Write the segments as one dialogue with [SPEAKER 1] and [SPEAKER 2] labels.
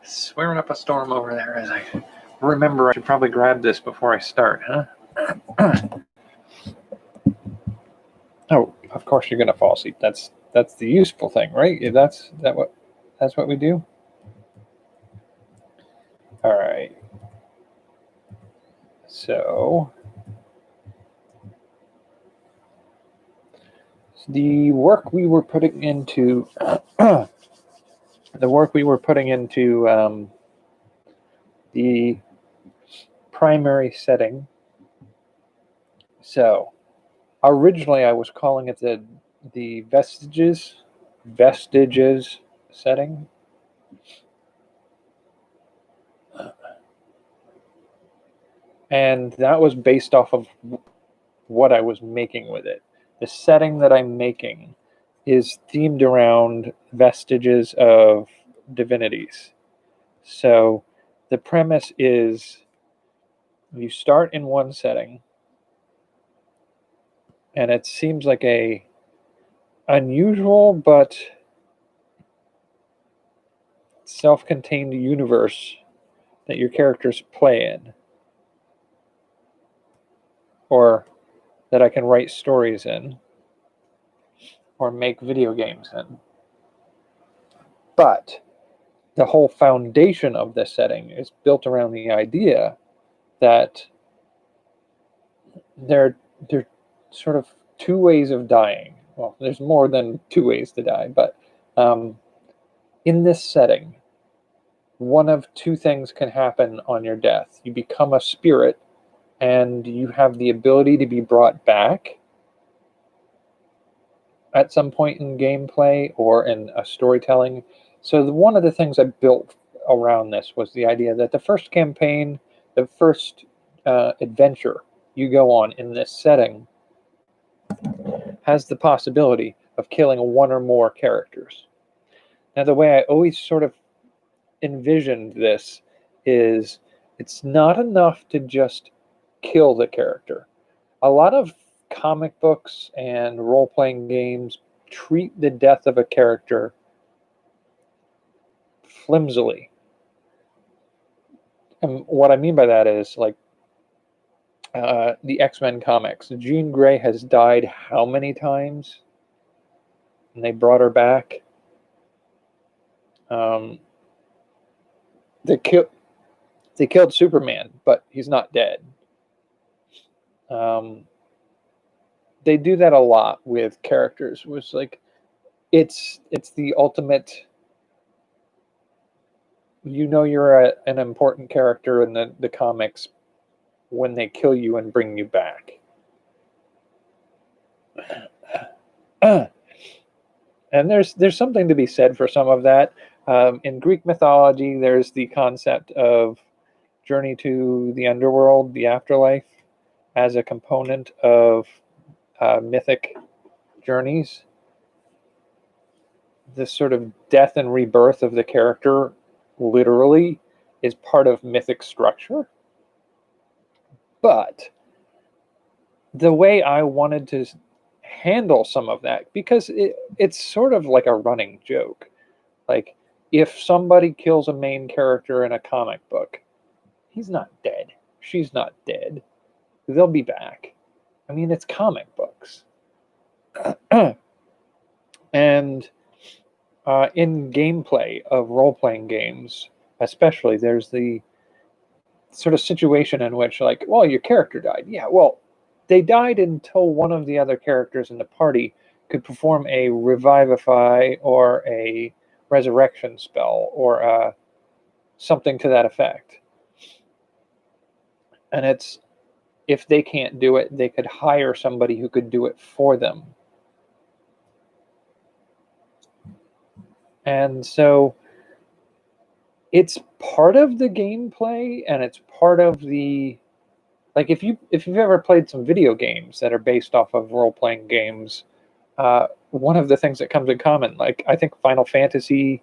[SPEAKER 1] Swearing up a storm over there as I remember I should probably grab this before I start, huh? Oh, of course you're gonna fall asleep. That's the useful thing, right? That's what we do. All right. So the work we were putting into the primary setting. So originally I was calling it the vestiges setting. And that was based off of what I was making with it. The setting that I'm making is themed around vestiges of divinities. So the premise is you start in one setting, and it seems like a unusual but self-contained universe that your characters play in, or that I can write stories in, or make video games in. But the whole foundation of this setting is built around the idea that there are sort of two ways of dying. Well, there's more than two ways to die, but in this setting, one of two things can happen on your death. You become a spirit, and you have the ability to be brought back at some point in gameplay or in a storytelling. So one of the things I built around this was the idea that the first campaign, the first adventure you go on in this setting has the possibility of killing one or more characters. Now, the way I always sort of envisioned this is it's not enough to just kill the character. A lot of comic books and role-playing games treat the death of a character flimsily. And what I mean by that is, like, the X-Men comics. Jean Grey has died how many times? And they brought her back. They killed Superman, but he's not dead. They do that a lot with characters. It was like it's the ultimate. You know you're an important character in the comics when they kill you and bring you back. And there's something to be said for some of that. In Greek mythology, there's the concept of journey to the underworld, the afterlife, as a component of mythic journeys. This sort of death and rebirth of the character literally is part of mythic structure. But the way I wanted to handle some of that, because it's sort of like a running joke. Like, if somebody kills a main character in a comic book, he's not dead. She's not dead. They'll be back. I mean, it's comic books. And in gameplay of role-playing games, especially, there's the sort of situation in which, like, well, your character died. Yeah, well, they died until one of the other characters in the party could perform a revivify or a resurrection spell or something to that effect. And it's, if they can't do it, they could hire somebody who could do it for them. And so it's part of the gameplay, and it's part of the, like, if you've ever played some video games that are based off of role-playing games, one of the things that comes in common, like, I think Final Fantasy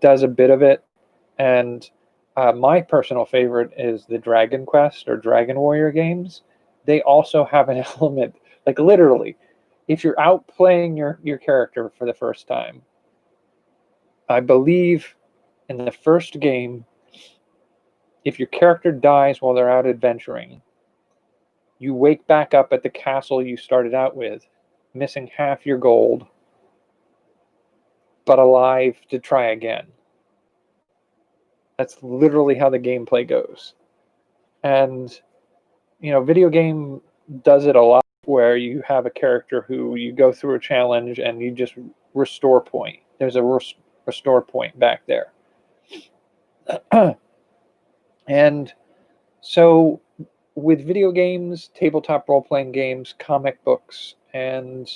[SPEAKER 1] does a bit of it, and my personal favorite is the Dragon Quest or Dragon Warrior games. They also have an element, like, literally, if you're out playing your character for the first time, I believe In the first game, if your character dies while they're out adventuring, you wake back up at the castle you started out with, missing half your gold, but alive to try again. That's literally how the gameplay goes. And, video game does it a lot, where you have a character who you go through a challenge and you just restore point. There's a restore point back there. And so with video games, tabletop role-playing games, comic books, and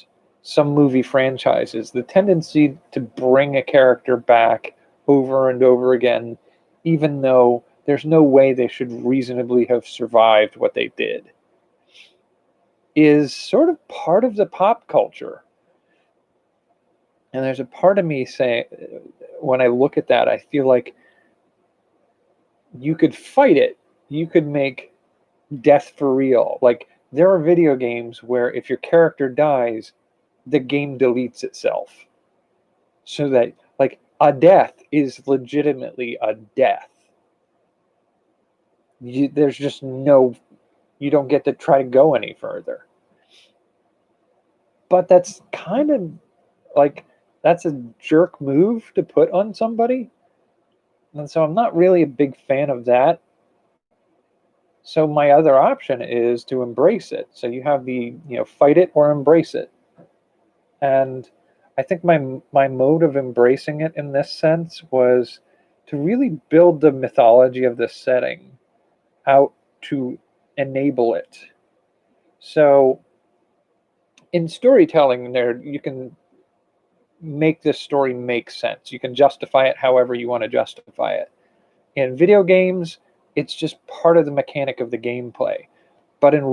[SPEAKER 1] some movie franchises, the tendency to bring a character back over and over again, even though there's no way they should reasonably have survived what they did, is sort of part of the pop culture. And there's a part of me saying, when I look at that, I feel like you could fight it. You could make death for real. Like, there are video games where if your character dies, the game deletes itself. So that, like, a death is legitimately a death. There's just no, you don't get to try to go any further. But that's kind of like, that's a jerk move to put on somebody. And so I'm not really a big fan of that. So my other option is to embrace it. So you have the, fight it or embrace it. And I think my mode of embracing it in this sense was to really build the mythology of the setting out to enable it. So in storytelling, there you can make this story make sense. You can justify it however you want to justify it. In video games, it's just part of the mechanic of the gameplay. But in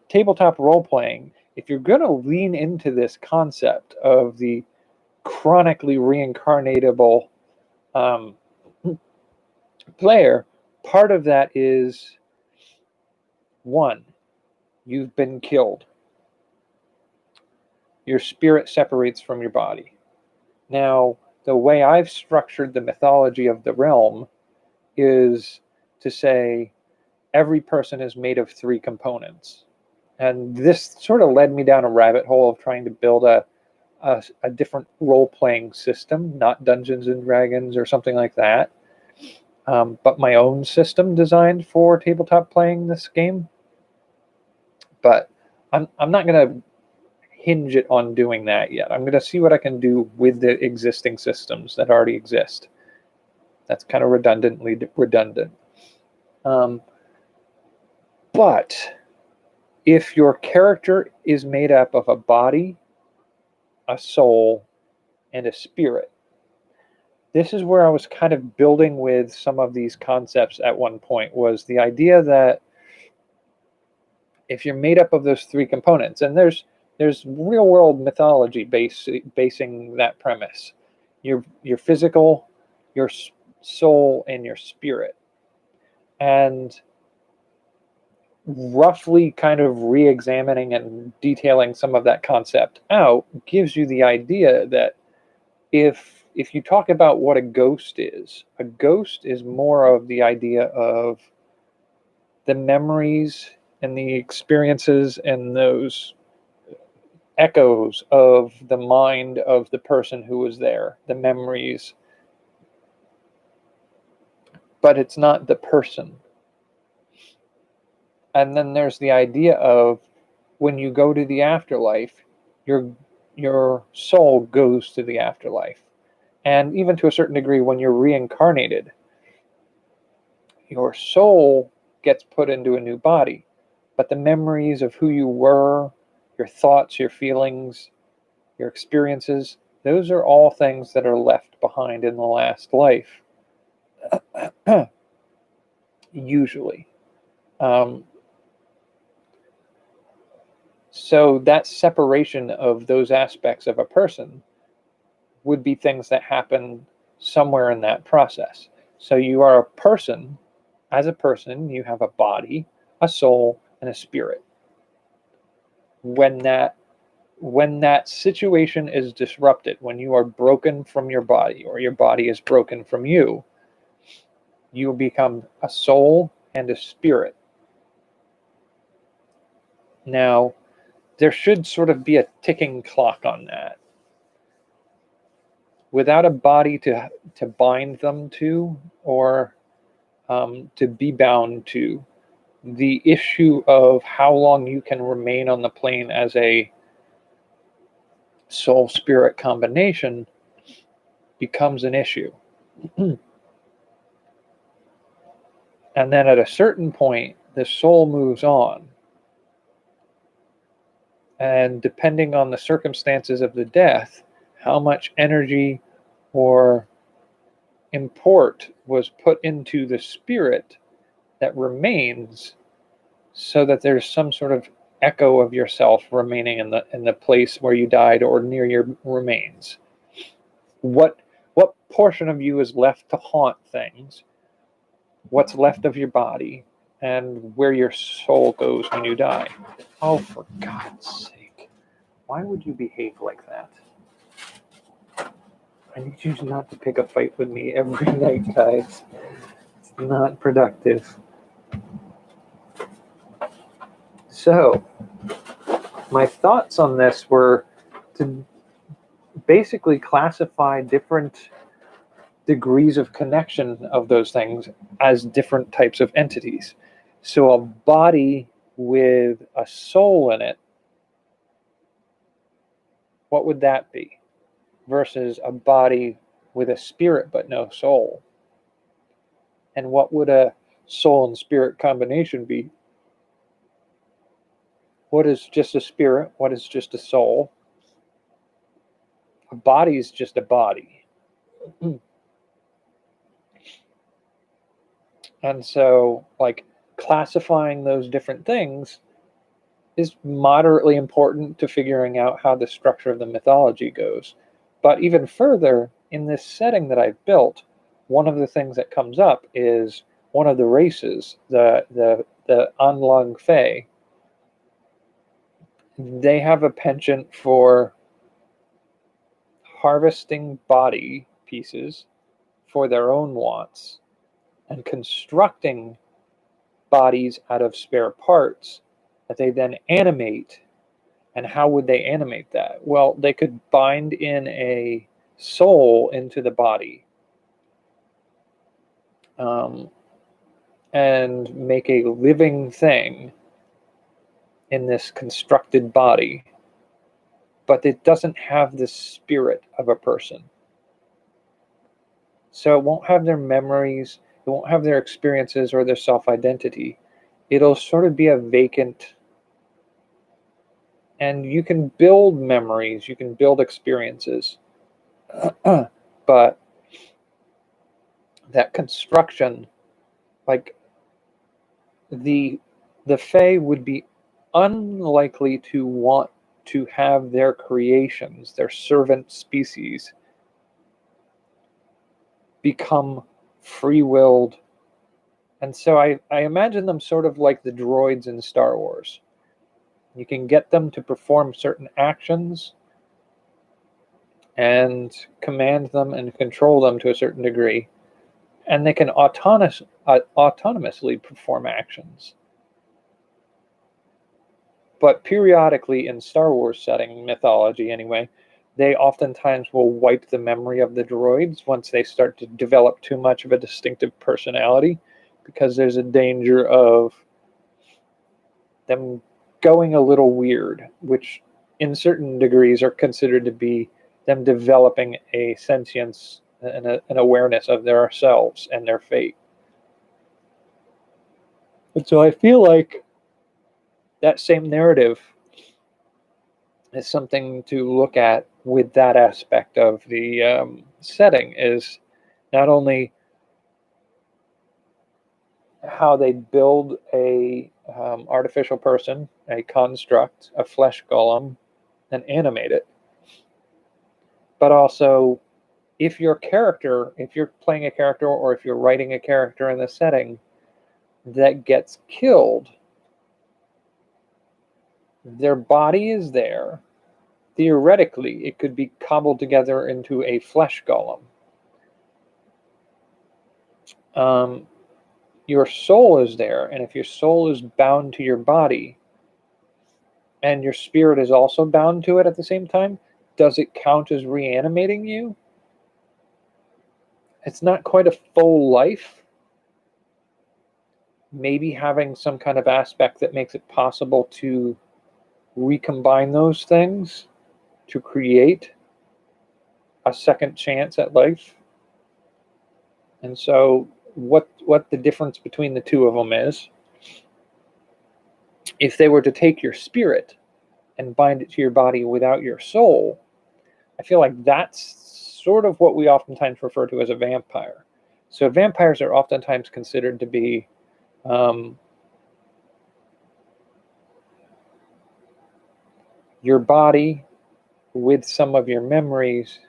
[SPEAKER 1] tabletop role-playing, if you're going to lean into this concept of the chronically reincarnatable player, part of that is, one, you've been killed. Your spirit separates from your body. Now, the way I've structured the mythology of the realm is to say every person is made of 3 components. And this sort of led me down a rabbit hole of trying to build a different role-playing system, not Dungeons and Dragons or something like that, but my own system designed for tabletop playing this game. But I'm not going to hinge it on doing that yet. I'm going to see what I can do with the existing systems that already exist. That's kind of redundant. But if your character is made up of a body, a soul, and a spirit, this is where I was kind of building with some of these concepts at one point, was the idea that if you're made up of those 3 components, and there's real world mythology basing that premise. Your physical, your soul, and your spirit. And roughly kind of re-examining and detailing some of that concept out gives you the idea that if you talk about what a ghost is more of the idea of the memories and the experiences and those echoes of the mind of the person who was there, the memories. But it's not the person. And then there's the idea of when you go to the afterlife, your soul goes to the afterlife. And even to a certain degree, when you're reincarnated, your soul gets put into a new body. But the memories of who you were, your thoughts, your feelings, your experiences, those are all things that are left behind in the last life. Usually. So that separation of those aspects of a person would be things that happen somewhere in that process. So you are a person. As a person, you have a body, a soul, and a spirit. When that when that situation is disrupted, when you are broken from your body or your body is broken from you, you become a soul and a spirit. Now, there should sort of be a ticking clock on that. Without a body to bind them to, or to be bound to, the issue of how long you can remain on the plane as a soul spirit combination becomes an issue. And then at a certain point, the soul moves on. And depending on the circumstances of the death, how much energy or import was put into the spirit that remains, so that there's some sort of echo of yourself remaining in the place where you died or near your remains. What portion of you is left to haunt things? What's left of your body, and where your soul goes when you die? Oh, for God's sake. Why would you behave like that? I need you not to pick a fight with me every night, guys. It's not productive. So, my thoughts on this were to basically classify different degrees of connection of those things as different types of entities. So a body with a soul in it, what would that be? Versus a body with a spirit but no soul. And what would a soul and spirit combination be? What is just a spirit? What is just a soul? A body is just a body. And so, like, classifying those different things is moderately important to figuring out how the structure of the mythology goes. But even further, in this setting that I've built, one of the things that comes up is one of the races, the Anlung Fae. They have a penchant for harvesting body pieces for their own wants and constructing bodies out of spare parts that they then animate. And how would they animate that? Well, they could bind in a soul into the body, and make a living thing in this constructed body, but it doesn't have the spirit of a person. So it won't have their memories, it won't have their experiences or their self-identity. It'll sort of be a vacant. And you can build memories, you can build experiences, but that construction, like the Fae would be unlikely to want to have their creations, their servant species, become free-willed. And so I imagine them sort of like the droids in Star Wars. You can get them to perform certain actions and command them and control them to a certain degree, and they can autonomously perform actions. But periodically in Star Wars setting, mythology anyway, they oftentimes will wipe the memory of the droids once they start to develop too much of a distinctive personality, because there's a danger of them going a little weird, which in certain degrees are considered to be them developing a sentience and an awareness of themselves and their fate. And so I feel like that same narrative is something to look at with that aspect of the setting, is not only how they build a artificial person, a construct, a flesh golem, and animate it, but also if you're playing a character or if you're writing a character in the setting that gets killed, their body is there, theoretically, it could be cobbled together into a flesh golem. Your soul is there, and if your soul is bound to your body, and your spirit is also bound to it at the same time, does it count as reanimating you? It's not quite a full life. Maybe having some kind of aspect that makes it possible to recombine those things to create a second chance at life. And so what the difference between the two of them is, if they were to take your spirit and bind it to your body without your soul, I feel like that's sort of what we oftentimes refer to as a vampire. So vampires are oftentimes considered to be your body with some of your memories,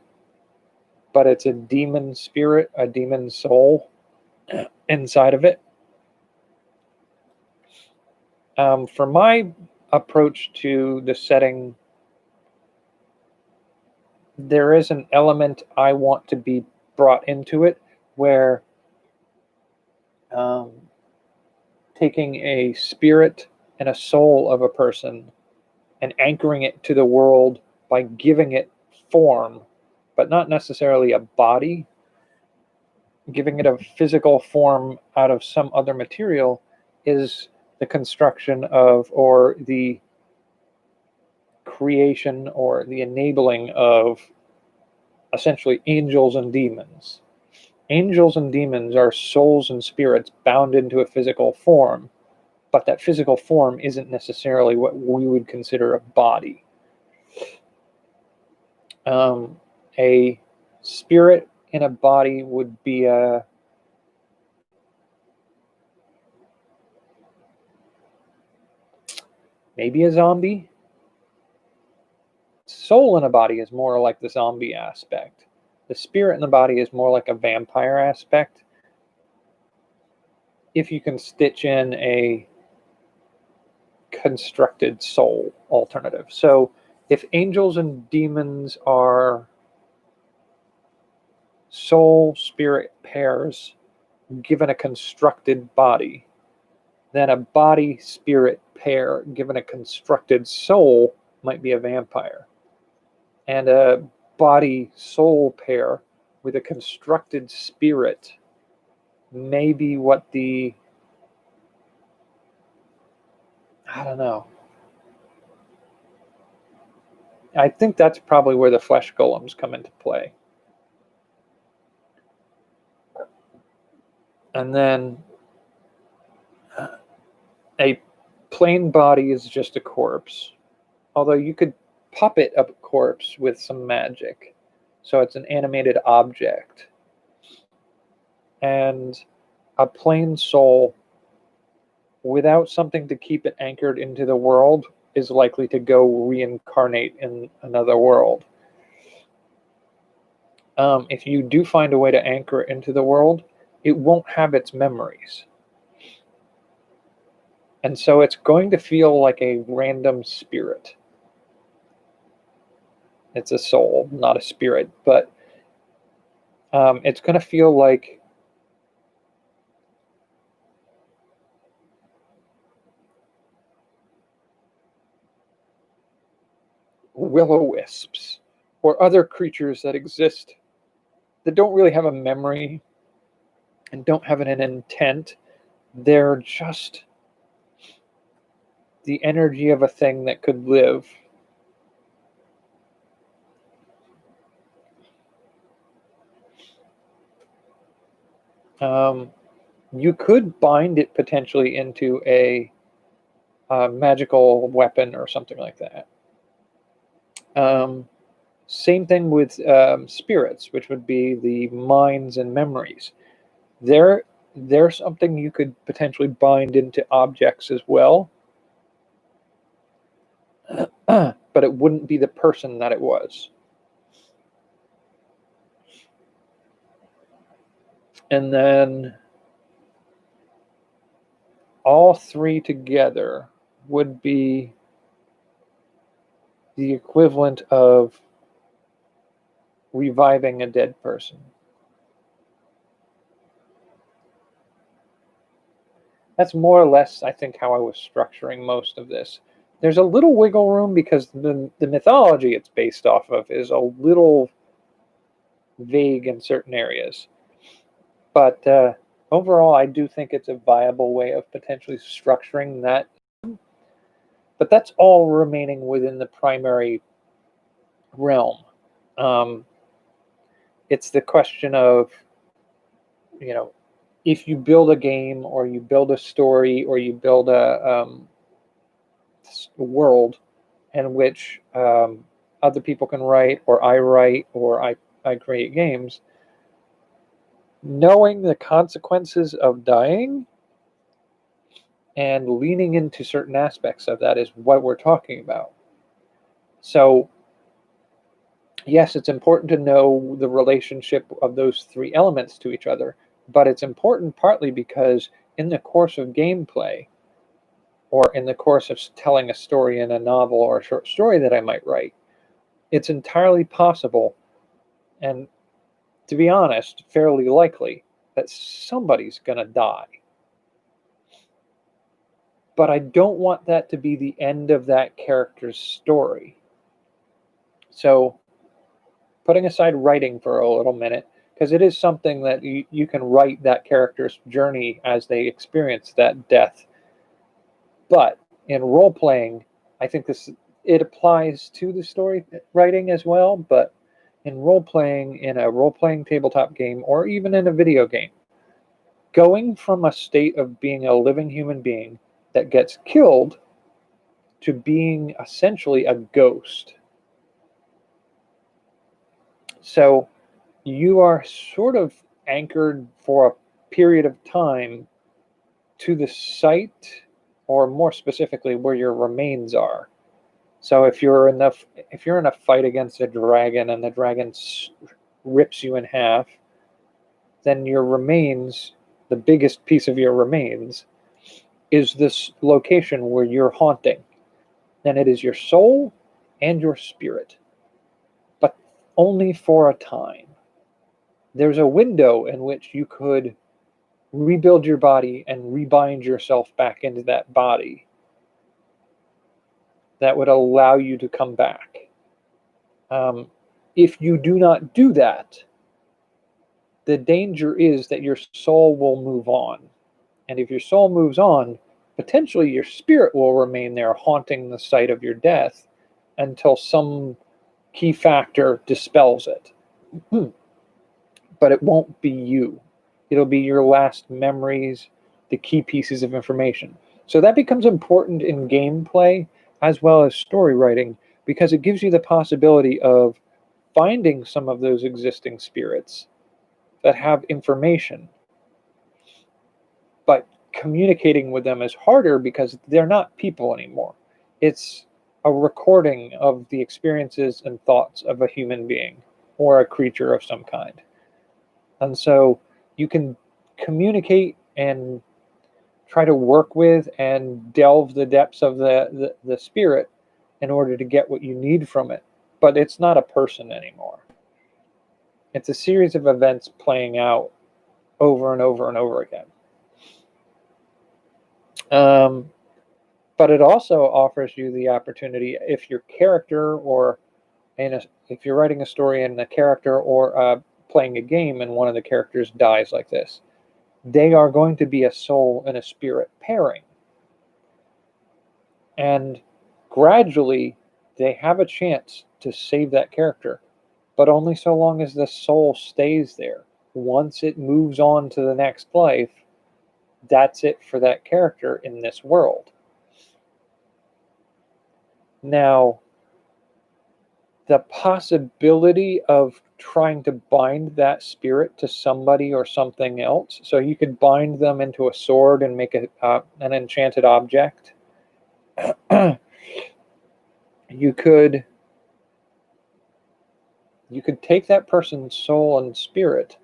[SPEAKER 1] but it's a demon spirit, a demon soul inside of it. For my approach to the setting, there is an element I want to be brought into it where taking a spirit and a soul of a person and anchoring it to the world by giving it form, but not necessarily a body, giving it a physical form out of some other material, is the construction of, or the creation, or the enabling of, essentially angels and demons. Angels and demons are souls and spirits bound into a physical form, but that physical form isn't necessarily what we would consider a body. A spirit in a body would be maybe a zombie. Soul in a body is more like the zombie aspect. The spirit in the body is more like a vampire aspect. If you can stitch in a constructed soul alternative. So if angels and demons are soul spirit pairs given a constructed body, then a body spirit pair given a constructed soul might be a vampire. And a body soul pair with a constructed spirit may be what I don't know. I think that's probably where the flesh golems come into play. And then a plain body is just a corpse. Although you could puppet a corpse with some magic. So it's an animated object. And a plain soul without something to keep it anchored into the world is likely to go reincarnate in another world. If you do find a way to anchor it into the world, it won't have its memories. And so it's going to feel like a random spirit. It's a soul, not a spirit, but it's going to feel like will-o-wisps or other creatures that exist that don't really have a memory and don't have an intent. They're just the energy of a thing that could live. You could bind it potentially into a magical weapon or something like that. Same thing with spirits, which would be the minds and memories. They're something you could potentially bind into objects as well, but it wouldn't be the person that it was. And then all three together would be the equivalent of reviving a dead person. That's more or less, I think, how I was structuring most of this. There's a little wiggle room because the mythology it's based off of is a little vague in certain areas. But overall, I do think it's a viable way of potentially structuring that. But that's all remaining within the primary realm. It's the question of, if you build a game or you build a story or you build a world in which other people can write, or I write, or I create games, knowing the consequences of dying and leaning into certain aspects of that is what we're talking about. So, yes, it's important to know the relationship of those three elements to each other, but it's important partly because in the course of gameplay, or in the course of telling a story in a novel or a short story that I might write, it's entirely possible, and to be honest, fairly likely, that somebody's going to die. But I don't want that to be the end of that character's story. So, putting aside writing for a little minute, because it is something that you can write that character's journey as they experience that death. But in role playing, I think it applies to the story writing as well. But in role playing, in a role playing tabletop game, or even in a video game, going from a state of being a living human being that gets killed to being essentially a ghost. So you are sort of anchored for a period of time to the site, or more specifically, where your remains are. So if you're in a fight against a dragon and the dragon rips you in half, then your remains, the biggest piece of your remains, is this location where you're haunting. And it is your soul and your spirit, but only for a time. There's a window in which you could rebuild your body and rebind yourself back into that body that would allow you to come back. If you do not do that, the danger is that your soul will move on. And if your soul moves on, potentially your spirit will remain there haunting the site of your death until some key factor dispels it. But it won't be you. It'll be your last memories, the key pieces of information. So that becomes important in gameplay as well as story writing, because it gives you the possibility of finding some of those existing spirits that have information. But communicating with them is harder because they're not people anymore. It's a recording of the experiences and thoughts of a human being or a creature of some kind. And so you can communicate and try to work with and delve the depths of the spirit in order to get what you need from it. But it's not a person anymore. It's a series of events playing out over and over and over again. But it also offers you the opportunity, if your character, or if you're writing a story and a character, or playing a game and one of the characters dies like this, they are going to be a soul and a spirit pairing. And gradually, they have a chance to save that character, but only so long as the soul stays there. Once it moves on to the next life, that's it for that character in this world. Now, the possibility of trying to bind that spirit to somebody or something else, so you could bind them into a sword and make it an enchanted object. You could take that person's soul and spirit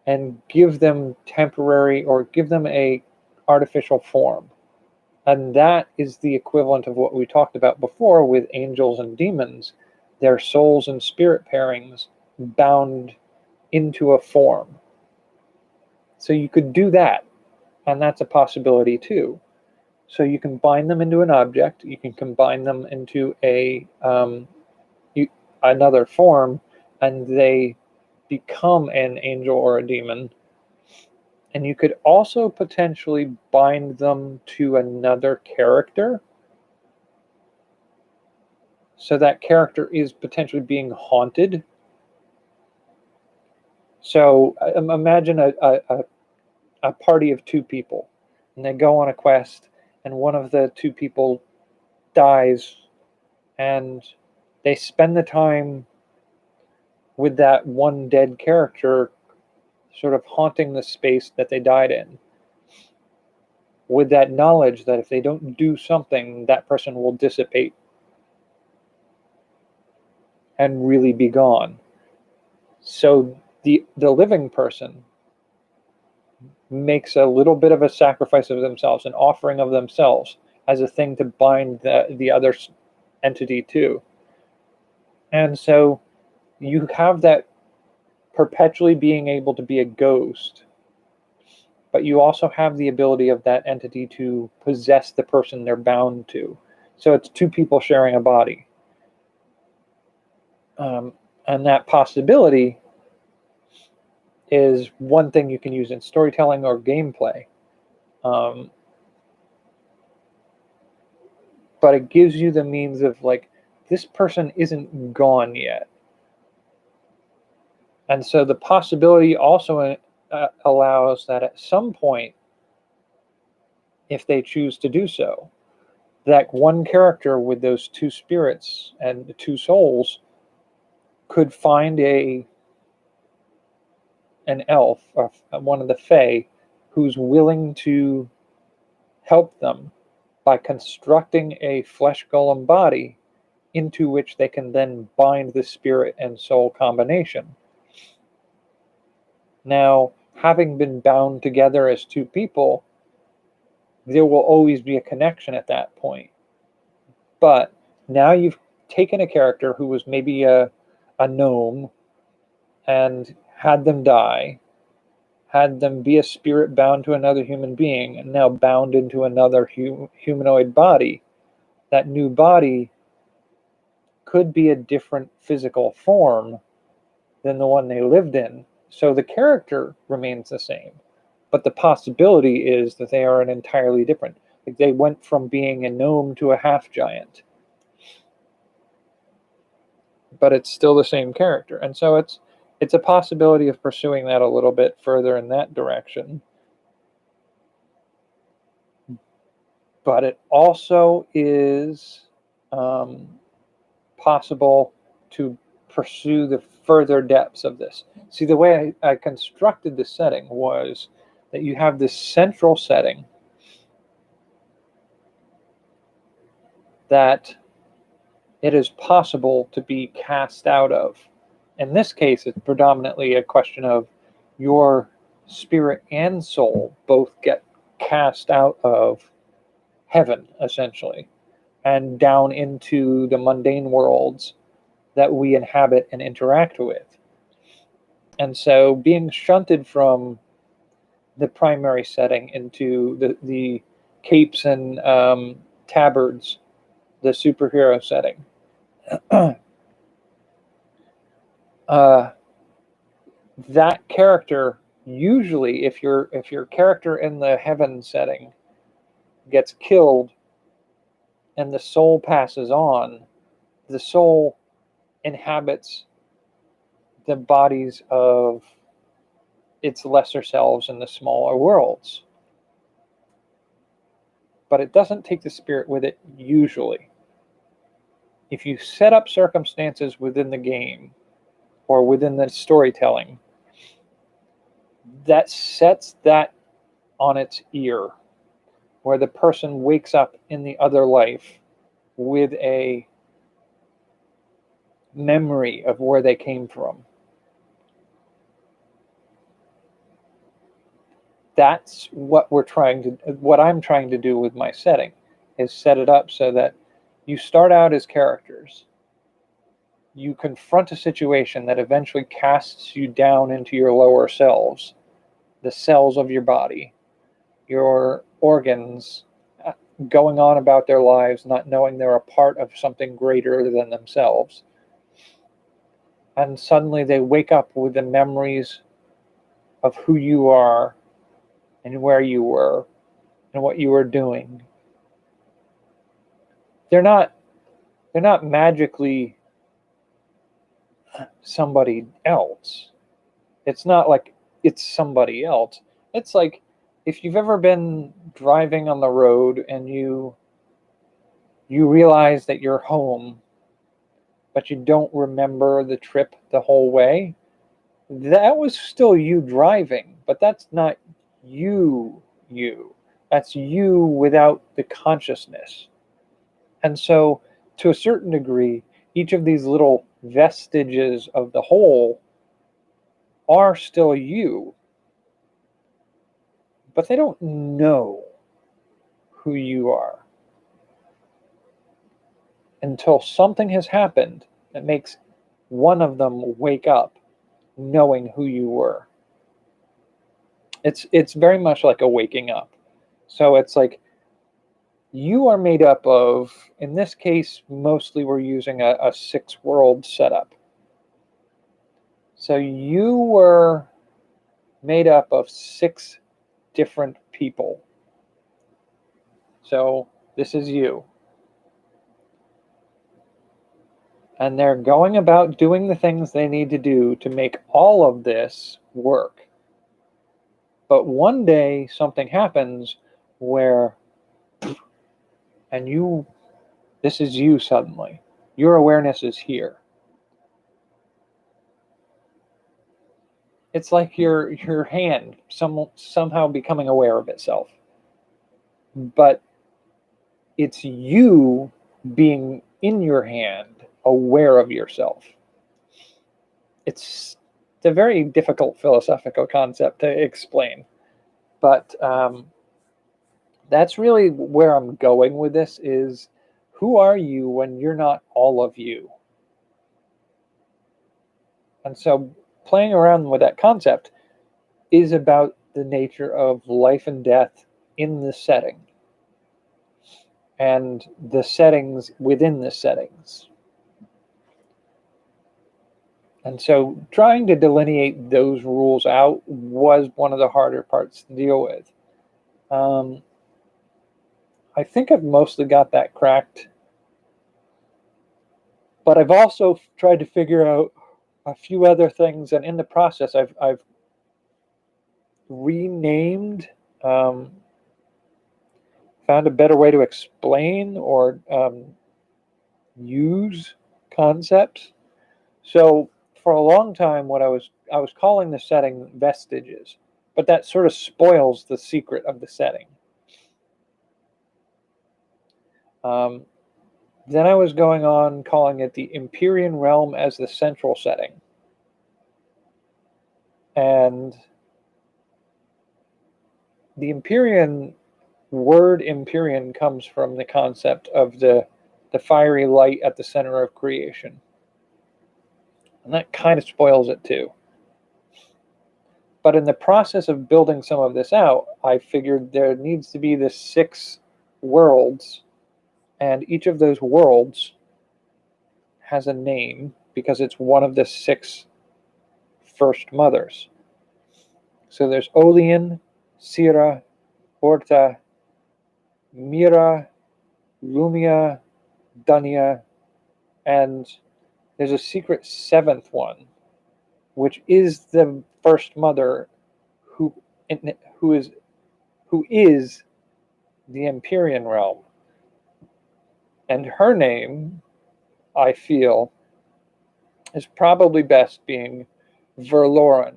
[SPEAKER 1] and give them temporary, or give them a artificial form. And that is the equivalent of what we talked about before with angels and demons, their souls and spirit pairings bound into a form. So you could do that, and that's a possibility too. So you can bind them into an object, you can combine them into another form, and they become an angel or a demon. And you could also potentially bind them to another character. So that character is potentially being haunted. So imagine a party of two people, and they go on a quest, and one of the two people dies, and they spend the time with that one dead character sort of haunting the space that they died in, with that knowledge that if they don't do something, that person will dissipate and really be gone. So the living person makes a little bit of a sacrifice of themselves, an offering of themselves as a thing to bind the other entity to. And so you have that perpetually being able to be a ghost, but you also have the ability of that entity to possess the person they're bound to. So it's two people sharing a body. And that possibility is one thing you can use in storytelling or gameplay. But it gives you the means of, like, this person isn't gone yet. And so the possibility also allows that at some point, if they choose to do so, that one character with those two spirits and the two souls could find an elf or one of the Fae who's willing to help them by constructing a flesh golem body into which they can then bind the spirit and soul combination. Now, having been bound together as two people, there will always be a connection at that point. But now you've taken a character who was maybe a gnome and had them die, had them be a spirit bound to another human being, and now bound into another humanoid body. That new body could be a different physical form than the one they lived in. So the character remains the same, but the possibility is that they are an entirely different. Like, they went from being a gnome to a half giant, but it's still the same character. And so it's a possibility of pursuing that a little bit further in that direction. But it also is possible to pursue the further depths of this. See, the way I constructed the setting was that you have this central setting that it is possible to be cast out of. In this case, it's predominantly a question of your spirit and soul both get cast out of heaven, essentially, and down into the mundane worlds that we inhabit and interact with. And so being shunted from the primary setting into the capes and tabards, the superhero setting, that character, usually if your character in the heaven setting gets killed and the soul passes on, the soul inhabits the bodies of its lesser selves in the smaller worlds. But it doesn't take the spirit with it usually. If you set up circumstances within the game or within the storytelling that sets that on its ear, where the person wakes up in the other life with a memory of where they came from, that's what I'm trying to do with my setting, is set it up so that you start out as characters. You confront a situation that eventually casts you down into your lower selves, the cells of your body, your organs going on about their lives, not knowing they're a part of something greater than themselves. And suddenly they wake up with the memories of who you are and where you were and what you were doing. They're not magically somebody else. It's not like it's somebody else. It's like if you've ever been driving on the road and you realize that you're home, but you don't remember the trip the whole way. That was still you driving, but that's not you. That's you without the consciousness. And so, to a certain degree, each of these little vestiges of the whole are still you, but they don't know who you are until something has happened that makes one of them wake up knowing who you were. It's very much like a waking up. So it's like you are made up of, in this case, mostly we're using a 6-world setup. So you were made up of 6 different people. So this is you. And they're going about doing the things they need to do to make all of this work. But one day something happens where, and this is you suddenly. Your awareness is here. It's like your hand somehow becoming aware of itself. But it's you being in your hand, aware of yourself. It's a very difficult philosophical concept to explain. But that's really where I'm going with this is, who are you when you're not all of you? And so playing around with that concept is about the nature of life and death in the setting and the settings within the settings. And so trying to delineate those rules out was one of the harder parts to deal with. I think I've mostly got that cracked. But I've also tried to figure out a few other things, and in the process, I've renamed, found a better way to explain or use concepts. So for a long time, what I was calling the setting vestiges, but that sort of spoils the secret of the setting. Then I was going on calling it the Empyrean realm as the central setting. And the Empyrean word Empyrean comes from the concept of the fiery light at the center of creation. And that kind of spoils it too. But in the process of building some of this out, I figured there needs to be the 6 worlds, and each of those worlds has a name because it's one of the 6 first mothers. So there's Olian, Sira, Horta, Mira, Lumia, Dunya, and there's a secret 7th one, which is the first mother who is the Empyrean realm. And her name, I feel, is probably best being Verloren.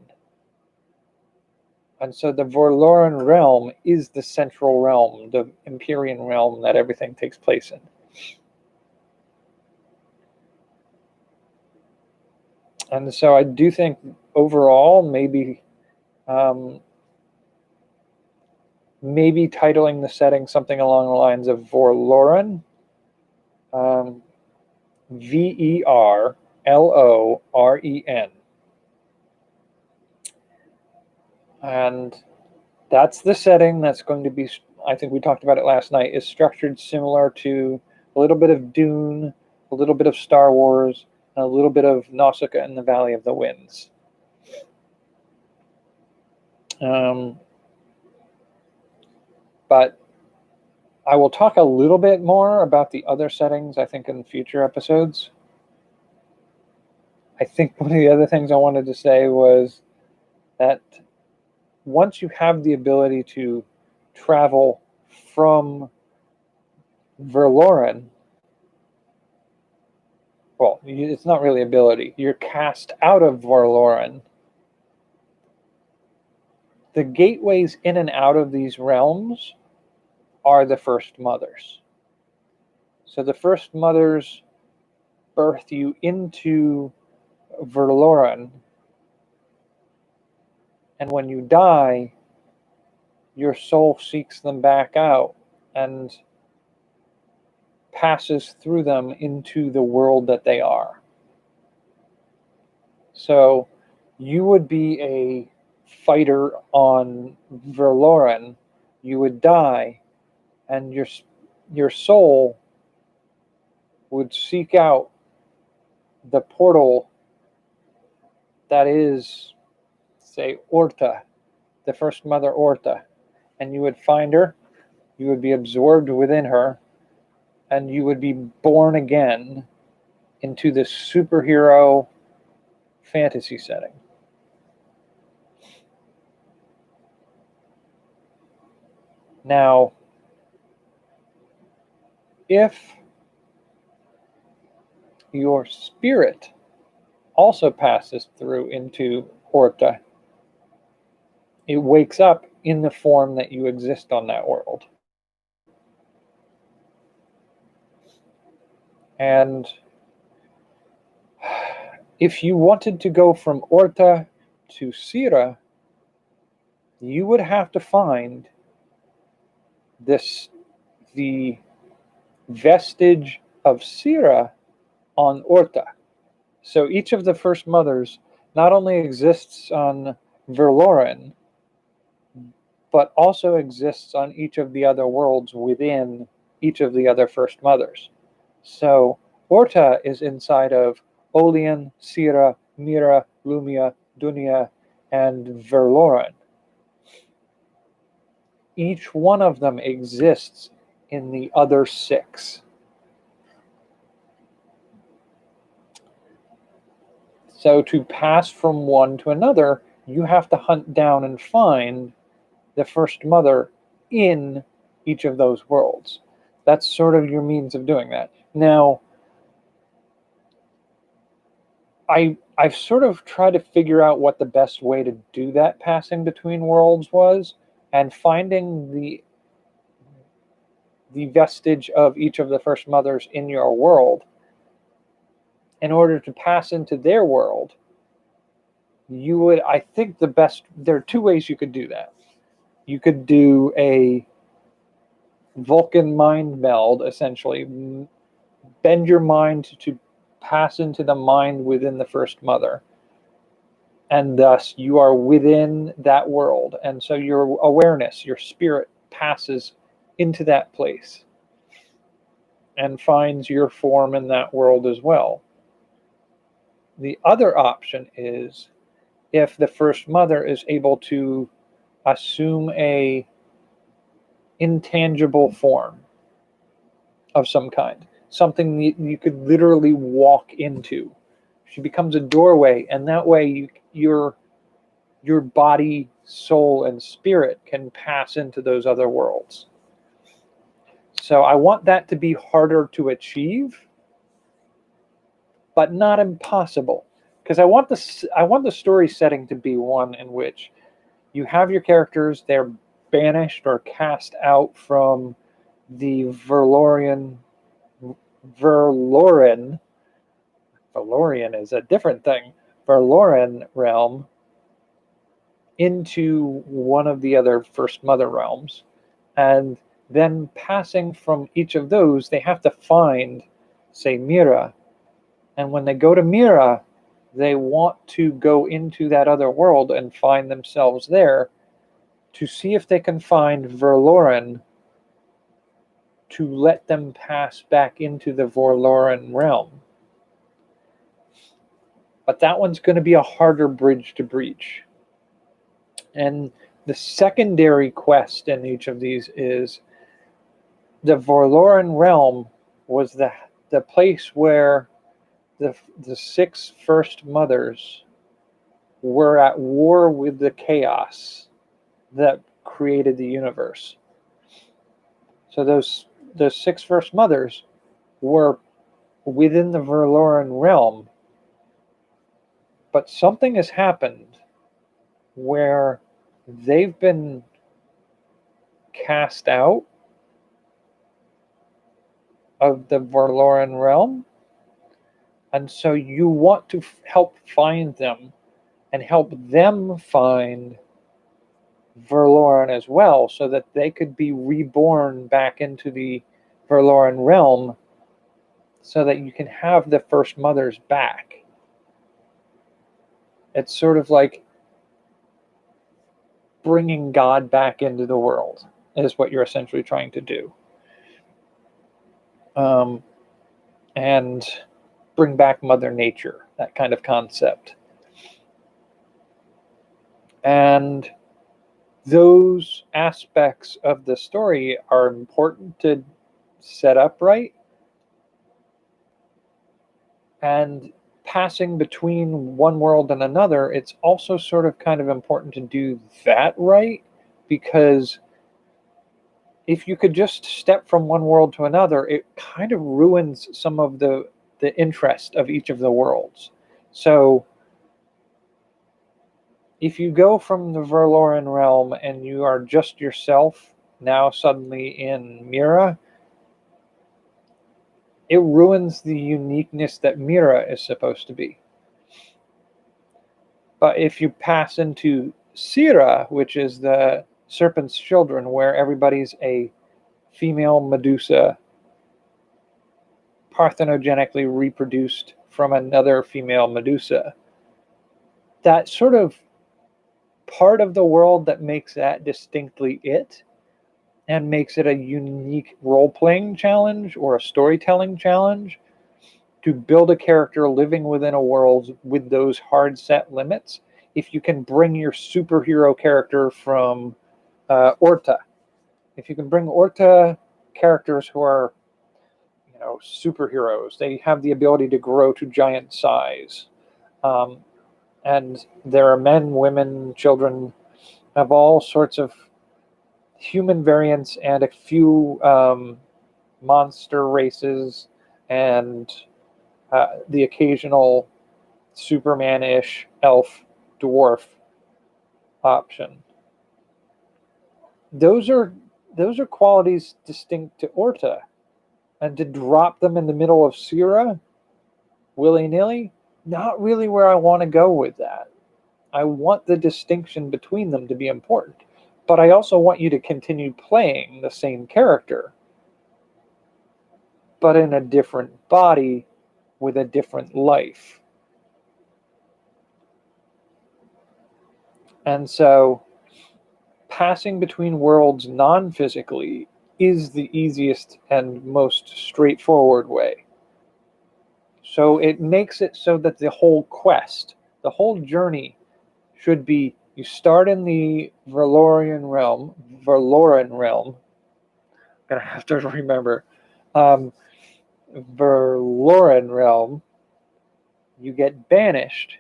[SPEAKER 1] And so the Verloren realm is the central realm, the Empyrean realm that everything takes place in. And so I do think overall, maybe maybe titling the setting something along the lines of Vorloren, Verloren. And that's the setting that's going to be, I think we talked about it last night, is structured similar to a little bit of Dune, a little bit of Star Wars, and a little bit of Nausicaa and the Valley of the Winds. But I will talk a little bit more about the other settings, I think, in future episodes. I think one of the other things I wanted to say was that once you have the ability to travel from Verloren, well, it's not really ability, you're cast out of Verloren. The gateways in and out of these realms are the First Mothers. So the First Mothers birth you into Verloren, and when you die, your soul seeks them back out and passes through them into the world that they are. So you would be a fighter on Verloren, you would die, and your soul would seek out the portal that is, say, Orta, the First Mother Orta, and you would find her, you would be absorbed within her, and you would be born again into this superhero fantasy setting. Now, if your spirit also passes through into Orta, it wakes up in the form that you exist on that world. And if you wanted to go from Orta to Sira, you would have to find the vestige of Sira on Orta. So each of the First Mothers not only exists on Verloren, but also exists on each of the other worlds within each of the other First Mothers. So Orta is inside of Olian, Sira, Mira, Lumia, Dunia, and Verloren. Each one of them exists in the other 6. So to pass from one to another, you have to hunt down and find the First Mother in each of those worlds. That's sort of your means of doing that. Now, I've sort of tried to figure out what the best way to do that passing between worlds was, and finding the vestige of each of the First Mothers in your world. In order to pass into their world, you would, I think there are 2 ways you could do that. You could do a Vulcan mind meld, essentially, bend your mind to pass into the mind within the First Mother, and thus you are within that world, and so your awareness, your spirit, passes into that place and finds your form in that world as well. The other option is if the First Mother is able to assume a intangible form of some kind, something that you could literally walk into. She becomes a doorway, and that way your body, soul, and spirit can pass into those other worlds. So I want that to be harder to achieve, but not impossible, because I want the story setting to be one in which you have your characters, they're banished or cast out from the Verloren is a different thing, Verloren realm, into one of the other First Mother realms, and then passing from each of those, they have to find, say, Mira. And when they go to Mira, they want to go into that other world and find themselves there to see if they can find Verloren to let them pass back into the Verloren realm. But that one's going to be a harder bridge to breach. And the secondary quest in each of these is the Verloren realm was the place where the 6 First Mothers were at war with the chaos that created the universe. So those 6 First Mothers were within the Verloren realm, but something has happened where they've been cast out of the Verloren realm, and so you want to help find them and help them find Verloren as well, so that they could be reborn back into the Verloren realm, so that you can have the First Mothers back. It's sort of like bringing God back into the world is what you're essentially trying to do. And bring back Mother Nature, that kind of concept. And those aspects of the story are important to set up right. And passing between one world and another, it's also sort of kind of important to do that right, because if you could just step from one world to another, it kind of ruins some of the interest of each of the worlds. So if you go from the Verloren realm and you are just yourself now suddenly in Mira, it ruins the uniqueness that Mira is supposed to be. But if you pass into Sira, which is the Serpent's Children, where everybody's a female Medusa parthenogenically reproduced from another female Medusa, that sort of part of the world that makes that distinctly it and makes it a unique role-playing challenge or a storytelling challenge to build a character living within a world with those hard set limits. If you can bring your superhero character from Orta, if you can bring Orta characters who are, superheroes, they have the ability to grow to giant size. And there are men, women, children of all sorts of human variants and a few monster races and the occasional Superman-ish elf dwarf option. Those are qualities distinct to Orta, and to drop them in the middle of Sira willy-nilly, not really where I want to go with that. I want the distinction between them to be important, but I also want you to continue playing the same character, but in a different body with a different life. And so passing between worlds non-physically is the easiest and most straightforward way. So it makes it so that the whole quest, the whole journey should be, you start in the Verloren realm, I'm gonna have to remember, Verloren realm, you get banished,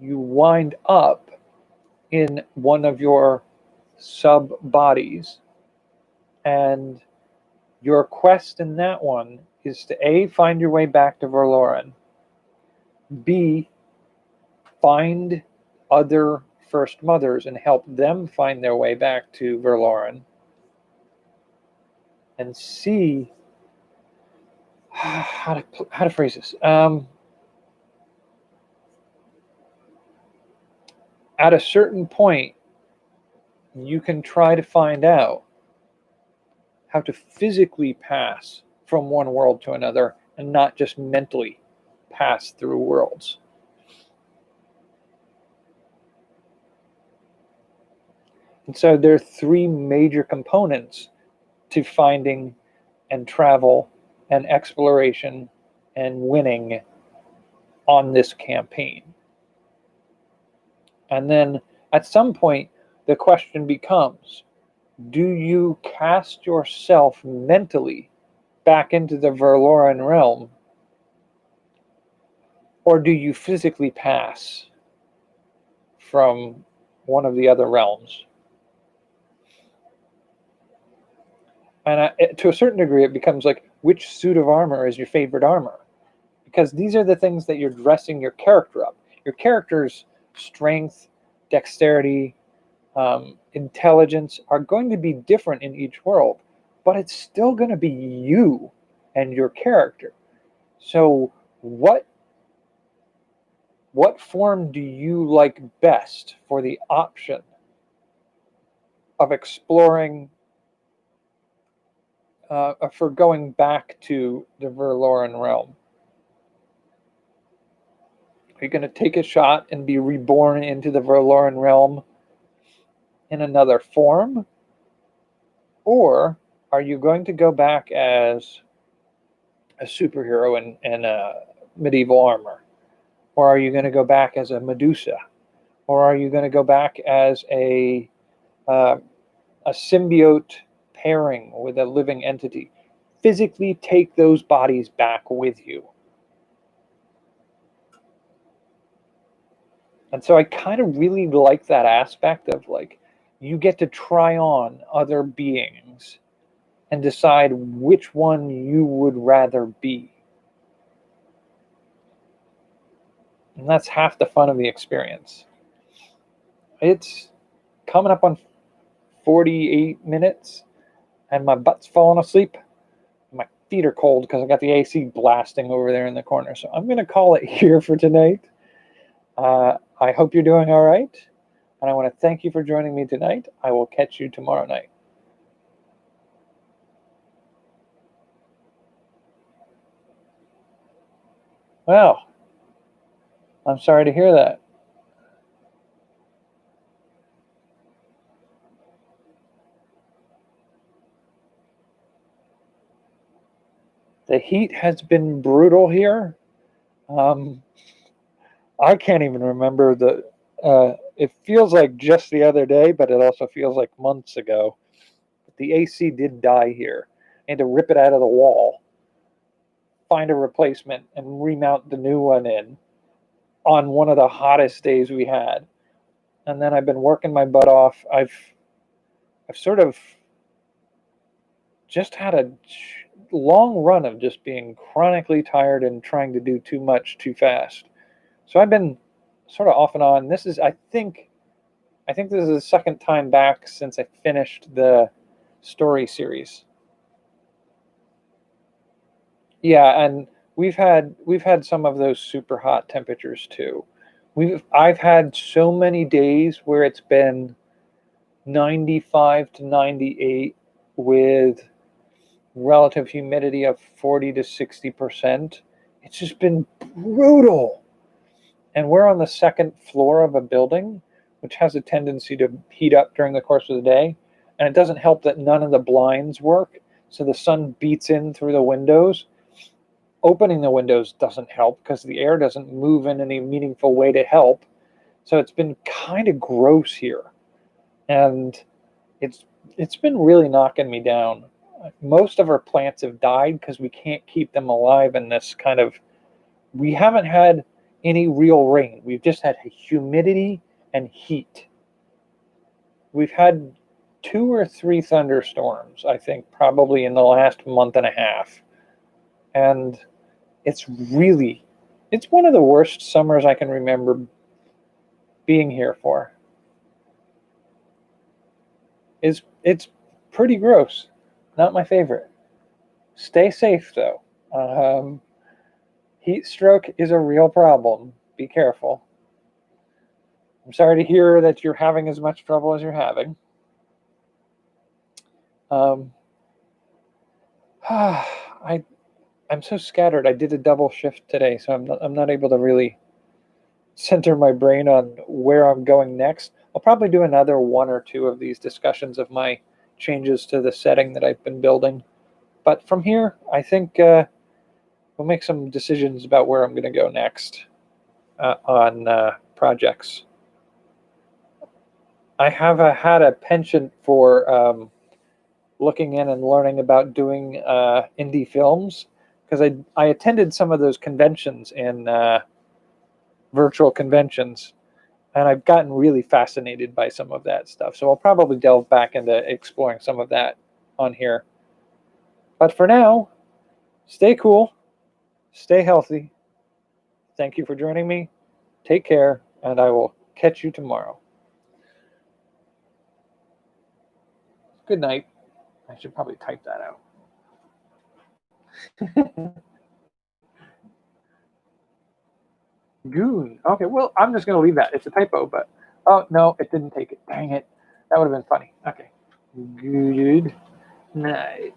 [SPEAKER 1] you wind up in one of your sub-bodies, and your quest in that one is to A, find your way back to Verloren, B, find other First Mothers and help them find their way back to Verloren, and C, how to phrase this, at a certain point, you can try to find out how to physically pass from one world to another and not just mentally pass through worlds. And so there are three major components to finding and travel and exploration and winning on this campaign. And then at some point, the question becomes, do you cast yourself mentally back into the Verloran realm, or do you physically pass from one of the other realms? And to a certain degree, it becomes like, which suit of armor is your favorite armor? Because these are the things that you're dressing your character up. Your character's strength, dexterity, intelligence are going to be different in each world, but it's still going to be you and your character. So what form do you like best for the option of exploring, for going back to the Verloran realm? Are you going to take a shot and be reborn into the Verloran realm in another form? Or are you going to go back as a superhero in medieval armor? Or are you going to go back as a Medusa? Or are you going to go back as a symbiote pairing with a living entity? Physically take those bodies back with you. And so I kind of really like that aspect of, like, you get to try on other beings and decide which one you would rather be. And that's half the fun of the experience. It's coming up on 48 minutes, and my butt's falling asleep. My feet are cold because I got the AC blasting over there in the corner. So I'm going to call it here for tonight. I hope you're doing all right. And I want to thank you for joining me tonight. I will catch you tomorrow night. Well, I'm sorry to hear that. The heat has been brutal here. I can't even remember it feels like just the other day, but it also feels like months ago. But the AC did die here. I had to rip it out of the wall, find a replacement, and remount the new one in on one of the hottest days we had. And then I've been working my butt off. I've sort of just had a long run of just being chronically tired and trying to do too much too fast. So I've been sort of off and on. This is, I think this is the second time back since I finished the story series. Yeah, and we've had some of those super hot temperatures too. I've had so many days where it's been 95 to 98 with relative humidity of 40 to 60%. It's just been brutal. And we're on the second floor of a building, which has a tendency to heat up during the course of the day. And it doesn't help that none of the blinds work, so the sun beats in through the windows. Opening the windows doesn't help because the air doesn't move in any meaningful way to help. So it's been kind of gross here. And it's been really knocking me down. Most of our plants have died because we can't keep them alive in this kind of, we haven't had any real rain. We've just had humidity and heat. We've had 2 or 3 thunderstorms, I think, probably in the last month and a half. And it's one of the worst summers I can remember being here for. It's pretty gross. Not my favorite. Stay safe, though. Heat stroke is a real problem. Be careful. I'm sorry to hear that you're having as much trouble as you're having. I'm so scattered. I did a double shift today, so I'm not able to really center my brain on where I'm going next. I'll probably do another one or two of these discussions of my changes to the setting that I've been building. But from here, I think we'll make some decisions about where I'm going to go next on projects. I have had a penchant for looking in and learning about doing indie films because I attended some of those conventions in virtual conventions, and I've gotten really fascinated by some of that stuff. So I'll probably delve back into exploring some of that on here. But for now, stay cool, stay healthy. Thank you for joining me. Take care, and I will catch you tomorrow. Good night. I should probably type that out. Goon. Okay, well, I'm just going to leave that. It's a typo, but oh, no, it didn't take it. Dang it. That would have been funny. Okay. Good night.